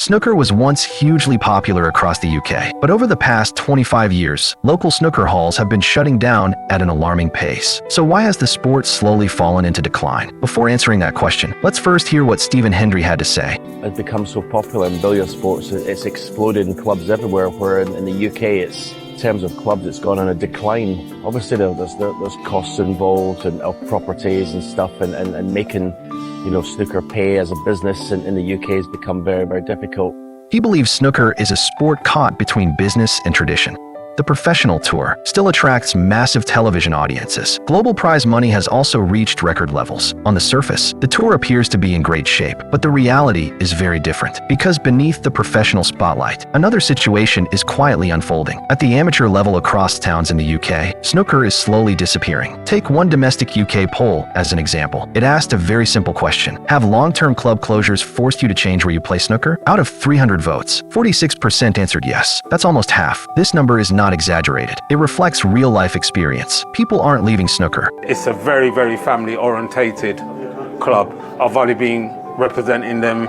Snooker was once hugely popular across the UK, but over the past 25 years, local snooker halls have been shutting down at an alarming pace. So why has the sport slowly fallen into decline? Before answering that question, let's first hear what Stephen Hendry had to say. It's become so popular in billiard sports, it's exploded in clubs everywhere, where in the UK in terms of clubs, it's gone on a decline. Obviously, there's costs involved and of properties and stuff, and making snooker pay as a business in the UK has become very, very difficult. He believes snooker is a sport caught between business and tradition. The professional tour still attracts massive television audiences. Global prize money has also reached record levels. On the surface, the tour appears to be in great shape, but the reality is very different. Because beneath the professional spotlight, another situation is quietly unfolding. At the amateur level across towns in the UK, snooker is slowly disappearing. Take one domestic UK poll as an example. It asked a very simple question. Have long-term club closures forced you to change where you play snooker? Out of 300 votes, 46% answered yes. That's almost half. This number is not exaggerated. It reflects real-life experience. People aren't leaving snooker. It's a very, very family-orientated club. I've only been representing them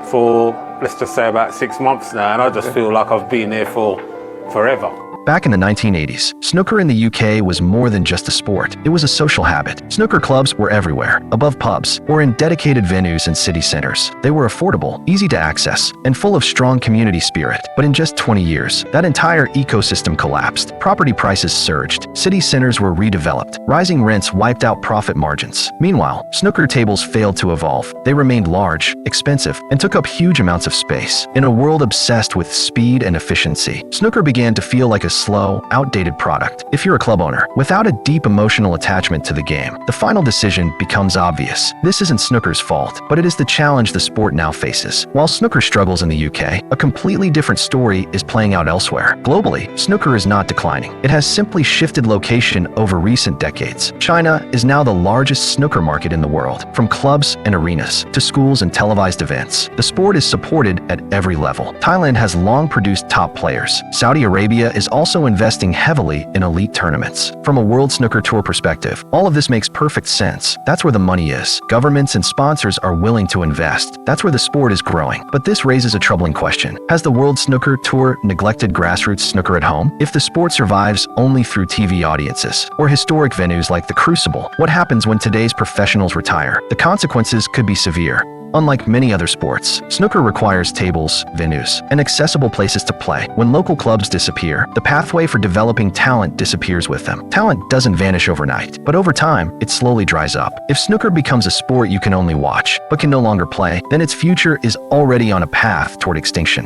for, let's just say, about 6 months now, and I just feel like I've been here for forever. Back in the 1980s, snooker in the UK was more than just a sport. It was a social habit. Snooker clubs were everywhere, above pubs, or in dedicated venues in city centers. They were affordable, easy to access, and full of strong community spirit. But in just 20 years, that entire ecosystem collapsed. Property prices surged. City centers were redeveloped. Rising rents wiped out profit margins. Meanwhile, snooker tables failed to evolve. They remained large, expensive, and took up huge amounts of space. In a world obsessed with speed and efficiency, snooker began to feel like a slow, outdated product. If you're a club owner, without a deep emotional attachment to the game, the final decision becomes obvious. This isn't snooker's fault, but it is the challenge the sport now faces. While snooker struggles in the UK, a completely different story is playing out elsewhere. Globally, snooker is not declining. It has simply shifted location over recent decades. China is now the largest snooker market in the world. From clubs and arenas to schools and televised events, the sport is supported at every level. Thailand has long produced top players. Saudi Arabia is also investing heavily in elite tournaments. From a World Snooker Tour perspective, all of this makes perfect sense. That's where the money is. Governments and sponsors are willing to invest. That's where the sport is growing. But this raises a troubling question. Has the World Snooker Tour neglected grassroots snooker at home? If the sport survives only through TV audiences or historic venues like the Crucible, what happens when today's professionals retire? The consequences could be severe. Unlike many other sports, snooker requires tables, venues, and accessible places to play. When local clubs disappear, the pathway for developing talent disappears with them. Talent doesn't vanish overnight, but over time, it slowly dries up. If snooker becomes a sport you can only watch, but can no longer play, then its future is already on a path toward extinction.